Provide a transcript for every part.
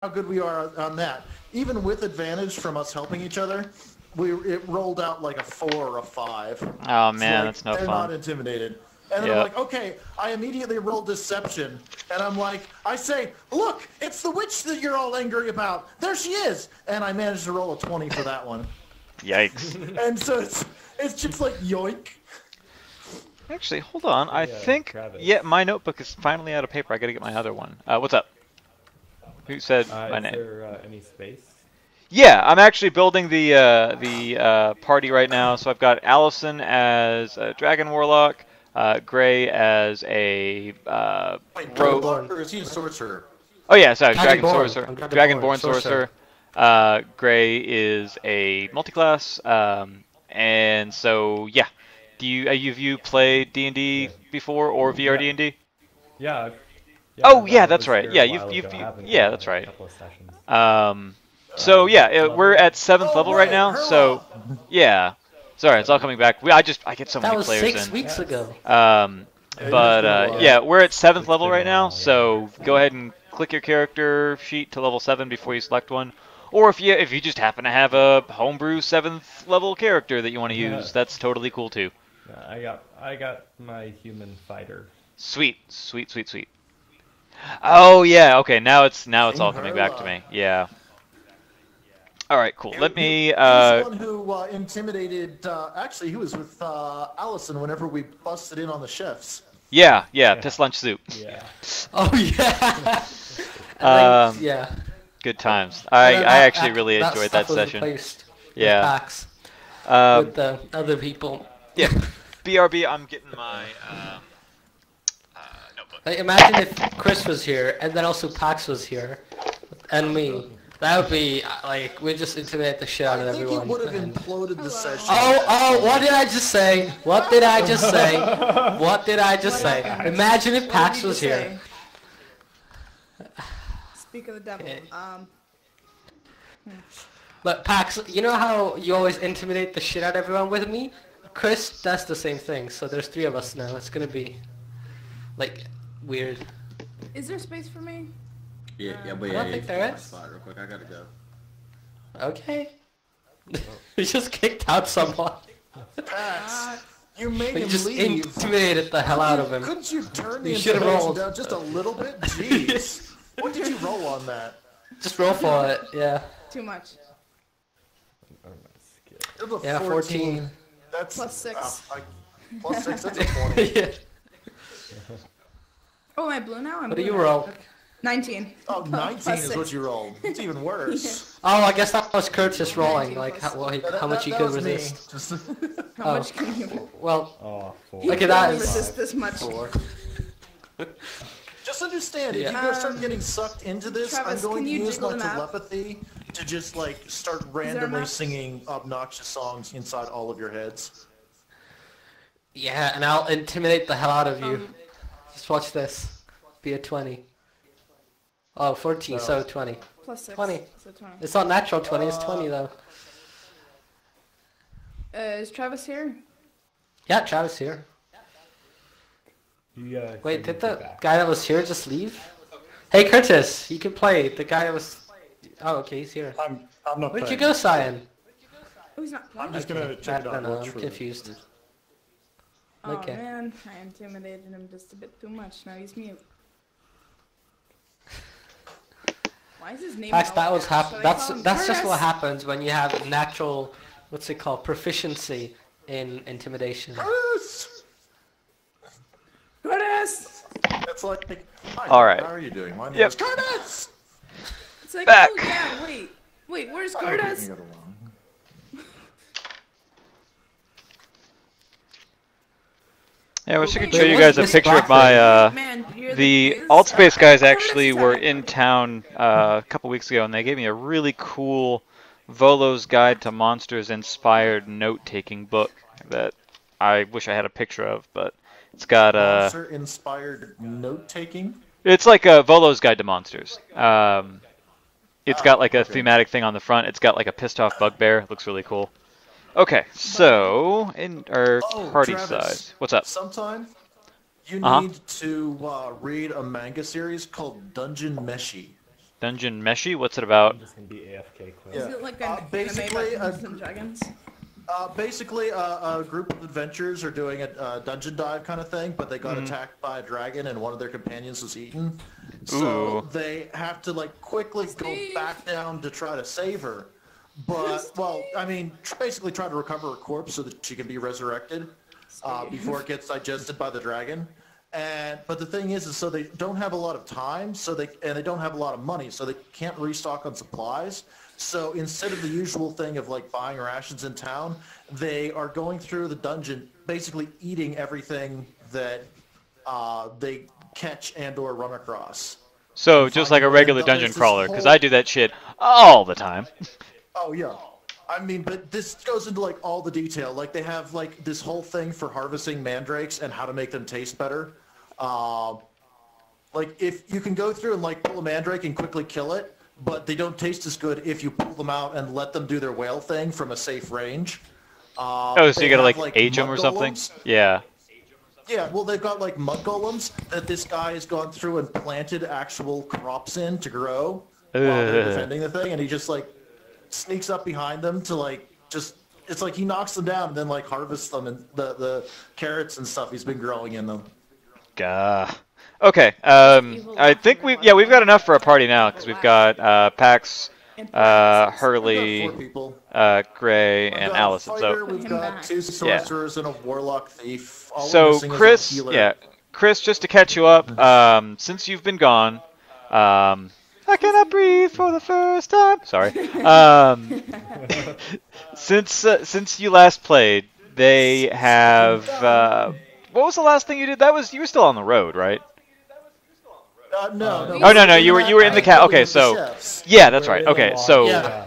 how good we are on that. Even with advantage from us helping each other, it rolled out like a 4 or a 5. Oh So man, like that's no they're fun. not intimidated. And then I'm Yep. like, okay, I immediately roll deception, and I'm like, I say, look, it's the witch that you're all angry about. There she is, and I managed to roll a 20 for that one. Yikes. And so it's just like yoink. Actually, hold on. I think Travis. yeah, my notebook is finally out of paper. I gotta get my other one. What's up? Who said my Is name? there any space? Yeah, I'm actually building the party right now. So I've got Allison as a dragon warlock, Gray as a Wait, rogue. Warlock, or is he a sorcerer? Oh yeah, sorry, dragon Dragonborn. sorcerer, I'm dragonborn sorcerer. sorcerer. Gray is a multiclass, and so yeah. Do you played D&D before or VR Yeah. D&D? Yeah. Oh yeah, I that's was right. here Yeah, a while ago. I haven't yeah, done that's a right. couple of sessions. So yeah, we're at 7th level right right, now. Herlock. So yeah, sorry, it's all coming back. I get so That many was players 6 in. weeks ago. Yeah, we're at 7th It's level been right a now. while, yeah. So go ahead and click your character sheet to level 7 before you select one. Or if you just happen to have a homebrew 7th level character that you want to use, that's totally cool too. Yeah, I got my human fighter. Sweet, sweet, sweet, sweet. Oh yeah, okay. Now it's all coming back to me. Yeah. All right, cool. Let me. He was the one who intimidated. Actually, he was with Allison whenever we busted in on the chefs. Yeah, piss lunch soup. Yeah. Oh yeah. Yeah. Good times. And I then actually really enjoyed stuff that was session. replaced with Yeah. packs Um, with the other people. yeah. BRB. I'm getting my notebook. Like, imagine if Chris was here and then also Pax was here, and me. That would be like we just intimidate the shit out of I think everyone. it would have and- imploded the session. Oh! What did I just say? What did I just say? What did I just say? Imagine if Pax was here. Speak of the devil. Okay. But Pax, you know how you always intimidate the shit out of everyone with me? Chris does the same thing. So there's 3 of us now. It's gonna be like weird. Is there space for me? I don't think there is. Real quick, I gotta go. Okay. You just kicked out someone. Pax, you made You him just leave. intimidated the hell out of him. Couldn't you turn the You should've intimidation rolled. down just a little bit? Jeez. What did you roll on that? Just roll for it. Yeah. Too much. It was a Yeah, 14. That's Plus 6. Plus 6. That's a 20. Yeah. Oh, am I blue now? I'm What do blue you now. roll? 19. Oh, 19 Plus is 6. what you rolled. It's even worse. Oh, I guess that was Curtis rolling. 19 Like plus. how much he That could was me. resist. Just How much can you? Well, Oh, 4. Look You at that, can it's- resist this much. 4. Just understand, if Yeah. you guys start getting sucked into this, Travis, I'm going can to you use jiggle my the map? telepathy to just like start there a randomly map? singing obnoxious songs inside all of your heads. Yeah, and I'll intimidate the hell out of you. Just watch this. Be a 20. Oh, 14, so 20. Plus 6. 20. So 20. It's not natural 20, it's 20 though. Is Travis here? Yeah, Travis here. Wait, did the guy that was here just leave? Hey, Curtis, you can play. The guy that was... Oh, okay, he's here. I'm not Where'd you playing. go, Cyan? Oh, he's not playing. I'm just gonna I check it out. don't know, watch I'm for confused. Oh Okay. man, I intimidated him just a bit too much. Now he's mute. Why is his name? Pax, in that all was caps? Should I that's call him that's just what Curtis? happens when you have natural, what's it called, proficiency in intimidation. Curtis! Curtis! It's like, hi, All right. how are you doing? My name Yep. is Curtis! It's like, Back. oh yeah, wait, where's I don't think Curtis? you got along. Yeah, I wish I could Wait, show you what's guys a this picture of black my Man, you're the biz? Altspace guys Curtis actually is were having- in town a couple weeks ago, and they gave me a really cool Volo's Guide to Monsters inspired note-taking book that I wish I had a picture of, but it's got Monster-inspired note-taking? it's like a Volo's Guide to Monsters. It's got like a okay. thematic thing on the front. It's got like a pissed off bugbear. It looks really cool. Okay, so in our Oh, party Travis, size, what's up? Sometime you Uh-huh. need to read a manga series called Dungeon Meshi. Dungeon Meshi? What's it about? I'm just gonna be AFK quick. Yeah. Is it like an basically, anime about Dungeons and Dragons? Basically, a group of adventurers are doing a dungeon dive kind of thing, but they got attacked by a dragon and one of their companions was eaten. So Ooh. they have to like quickly go back down to try to save her. But, well, I mean, basically try to recover her corpse so that she can be resurrected before it gets digested by the dragon. But the thing is so they don't have a lot of time, and they don't have a lot of money, so they can't restock on supplies. So instead of the usual thing of like buying rations in town, they are going through the dungeon, basically eating everything that they catch and/or run across. So just like a regular dungeon crawler, because I do that shit all the time. Oh yeah. I mean, but this goes into like all the detail. Like they have like this whole thing for harvesting mandrakes and how to make them taste better. Like if you can go through and like pull a mandrake and quickly kill it, but they don't taste as good if you pull them out and let them do their whale thing from a safe range. Oh, so you gotta have, like age them mud or something? golems. Yeah. Yeah, well, they've got like mud golems that this guy has gone through and planted actual crops in to grow while they're defending the thing, and he just like sneaks up behind them to like just. It's like he knocks them down and then like harvests them and the carrots and stuff he's been growing in them. Gah. Okay. I think we've got enough for a party now because we've got Pax, We've got 4 Hurley, people. Gray, We've and got Allison. A fighter, So we've got 2 sorcerers and a warlock thief. All So missing is a Chris, healer. Chris, just to catch you up, since you've been gone, I cannot breathe for the first time. Sorry. Since you last played, they have. What was the last thing you did? You were still on the road, right? No. Oh no, you were in the cat. Okay, so yeah, that's right. Okay, so Yeah.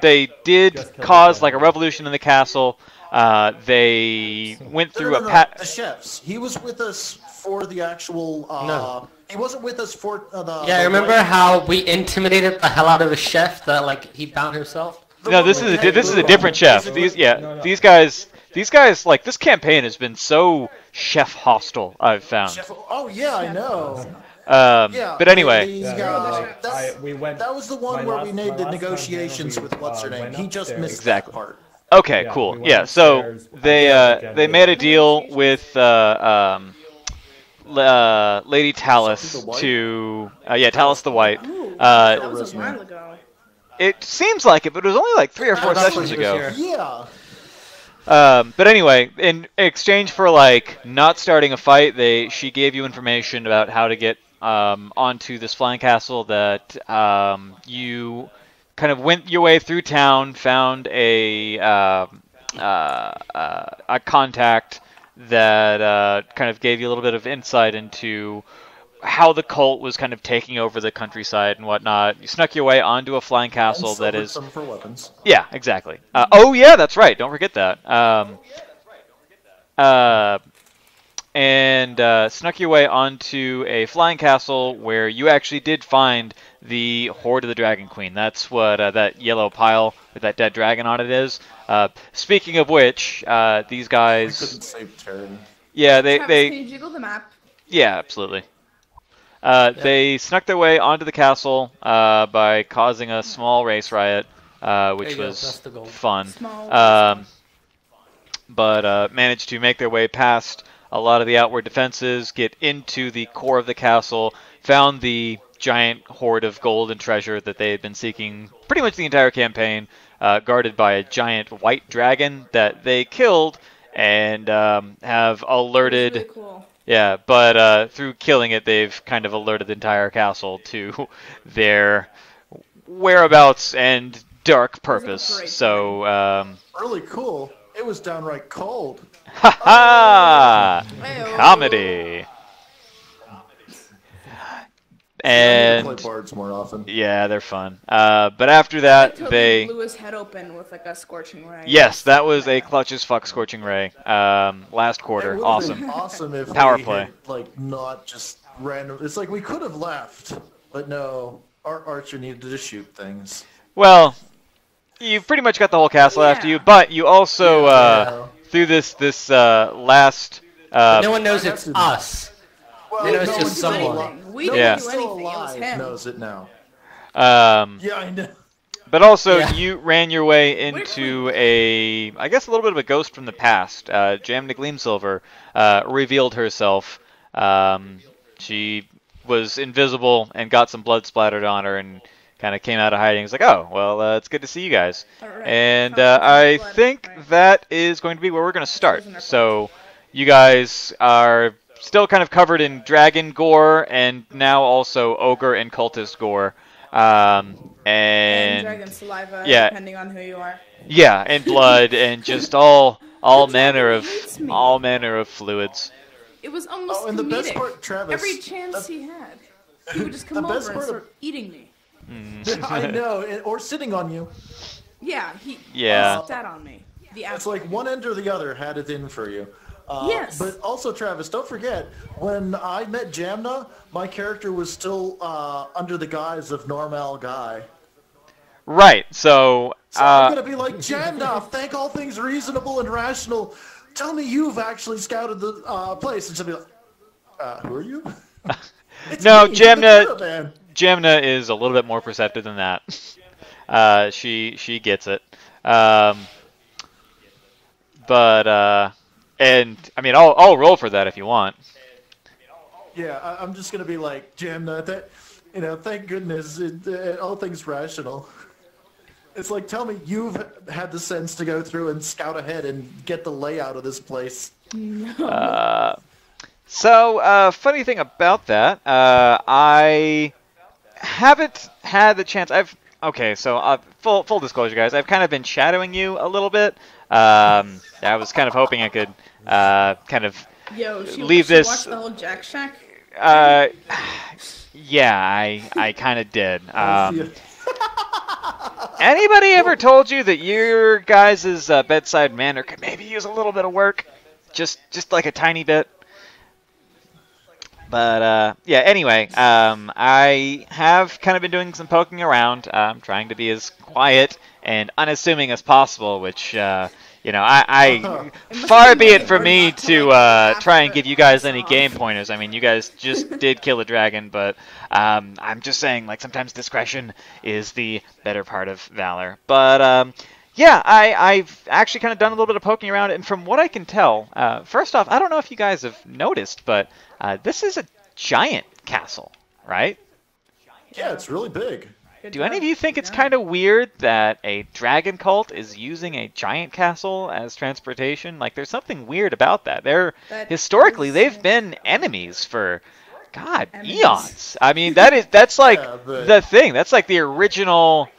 they did cause like a revolution in the castle. They went through No, the chefs. He was with us for the actual. No. He wasn't with us for the. Yeah, remember how we intimidated the hell out of a chef that like he found himself? No, this is a different chef. These guys like this campaign has been so chef hostile. I've found. Oh yeah, I know. Yeah, but anyway, these Yeah, guys, we went. that was the one where we made the negotiations with what's her name. went He just upstairs. missed Exactly. that part. okay, Yeah, cool. we went Yeah, so upstairs. they made a deal with Lady Talus Something the White? to Talus the White. Ooh, that was a Charisma. while ago. It seems like it, but it was only like 3 or 4 that's when sessions he was ago. here. Yeah. But anyway, in exchange for like not starting a fight, she gave you information about how to get onto this flying castle. That you kind of went your way through town, found a contact that kind of gave you a little bit of insight into how the cult was kind of taking over the countryside and whatnot. You snuck your way onto a flying castle that is. Some for weapons. Yeah, exactly. Oh yeah, that's right. Don't forget that. And snuck your way onto a flying castle where you actually did find the Hoard of the Dragon Queen. That's what that yellow pile with that dead dragon on it is. Speaking of which, these I guys. couldn't save Terran. Yeah, Travis, they. can you jiggle the map? Yeah, absolutely. They snuck their way onto the castle by causing a small race riot, which There you go, was that's the goal. fun. Small. But managed to make their way past a lot of the outward defenses, get into the core of the castle, found the giant hoard of gold and treasure that they had been seeking pretty much the entire campaign, guarded by a giant white dragon that they killed and have alerted. Really cool. Yeah, but through killing it, they've kind of alerted the entire castle to their whereabouts and dark purpose. great So, Really cool. It was downright cold. ha-ha! Hey-o. Comedy. I play And bards more often. yeah, they're fun. But after that, Toby they. blew his head open with like a scorching ray. Yes, that was a clutch as fuck scorching ray. Last It quarter, would've awesome. been awesome if Power we play. had, like not just random. It's like we could have left, but no. Our archer needed to shoot things. Well, you've pretty much got the whole castle after you, but you also through this last. No one knows it's us. Well, They know it's no just one's still someone. alive. We No didn't Yeah. one's do still anything. It was alive him. knows it now. Yeah, I know. But also, Yeah. you ran your way into I guess a little bit of a ghost from the past. Jamna Gleamsilver revealed herself. She was invisible and got some blood splattered on her and kind of came out of hiding. It's like, oh, well, it's good to see you guys. Alright, And found I blood. think Right. that is going to be where we're going to start. in our So you guys are still kind of covered in dragon gore and now also ogre and cultist gore. And dragon saliva, yeah. depending on who you are. Yeah, and blood and just all The manner dragon of hates me. all manner of fluids. It was almost Oh, and the comedic. best part, Travis. Every chance he had, he would just come The best over and part of- start eating me. I know, or sitting on you. Yeah, Yeah. sat on me. The It's apple. like one end or the other had it in for you. Yes. But also, Travis, don't forget, when I met Jamna, my character was still under the guise of normal guy. Right. So, So I'm going to be like, Jamna, thank all things reasonable and rational. Tell me you've actually scouted the place. And she'll be like, who are you? It's No, me, Jamna- the caravan. Jamna is a little bit more perceptive than that. She gets it. And I mean, I'll roll for that if you want. Yeah, I'm just going to be like, Jamna, thank goodness, all things rational. It's like, tell me you've had the sense to go through and scout ahead and get the layout of this place. So, funny thing about that, I haven't had the chance. Okay, so full disclosure, guys. I've kind of been shadowing you a little bit. I was kind of hoping I could kind of Yo, leave she this. watched the whole Jack Shack. Yeah, I kind of did. Yeah. Anybody ever told you that your guys' bedside manner could maybe use a little bit of work? Just like a tiny bit? But, yeah, anyway, I have kind of been doing some poking around, trying to be as quiet and unassuming as possible, which, I far be it from me to try and give you guys any game pointers. I mean, you guys just did kill a dragon, but I'm just saying, like, sometimes discretion is the better part of valor. But, yeah, I've actually kind of done a little bit of poking around, and from what I can tell, first off, I don't know if you guys have noticed, but this is a giant castle, right? Yeah, it's really big. Good Do job. any of you think it's Yeah. kind of weird that a dragon cult is using a giant castle as transportation? Like, there's something weird about that. That Historically, is- they've been enemies for, God, Enemies. eons. I mean, that's like Yeah, but- the thing. That's like the original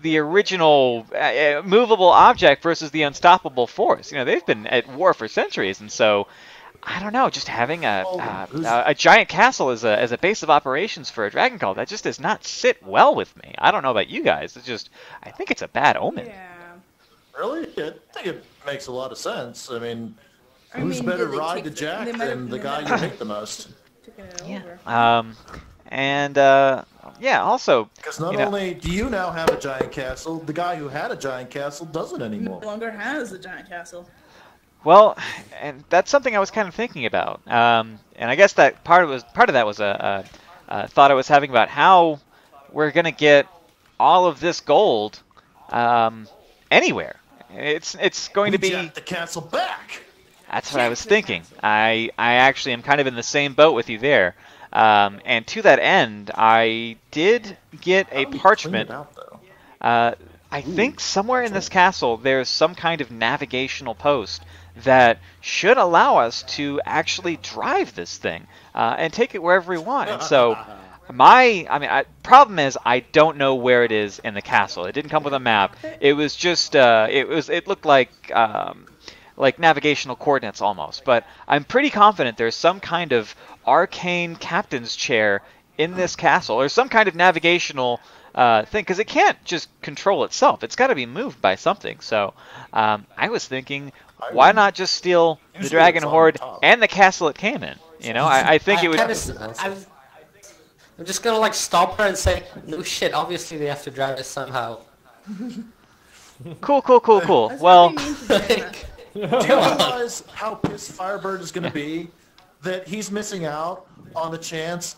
movable object versus the unstoppable force. You know, they've been at war for centuries, and so I don't know. Just having a giant castle as a base of operations for a dragon cult, that just does not sit well with me. I don't know about you guys. I think it's a bad omen. Yeah. Really? I think it makes a lot of sense. I mean, I who's mean, better did they ride take to the- Jack they might have- than the they guy might you have hate the most? Taking it Yeah. over. And yeah. Also, Because not you know- only do you now have a giant castle, the guy who had a giant castle doesn't No anymore. longer has the giant castle. Well, and that's something I was kind of thinking about, and I guess that part of that was a thought I was having about how we're gonna get all of this gold anywhere. It's going to We be. jacked the castle back. That's what I was thinking. I actually am kind of in the same boat with you there, and to that end, I did get a How do we clean parchment. it out, though? I think somewhere in this castle there's some kind of navigational post that should allow us to actually drive this thing and take it wherever we want. And so, problem is I don't know where it is in the castle. It didn't come with a map. It was just it looked like navigational coordinates almost. But I'm pretty confident there's some kind of arcane captain's chair in this castle, or some kind of navigational thing, because it can't just control itself. It's got to be moved by something. So I was thinking, why not just steal the Usually dragon it's on horde top. and the castle it came in? You know, I think it would. I'm just gonna like stop her and say, no shit, obviously they have to drive it somehow. Cool. That's Well, what they mean to Jaina. Do you realize how pissed Firebird is going to be that he's missing out on the chance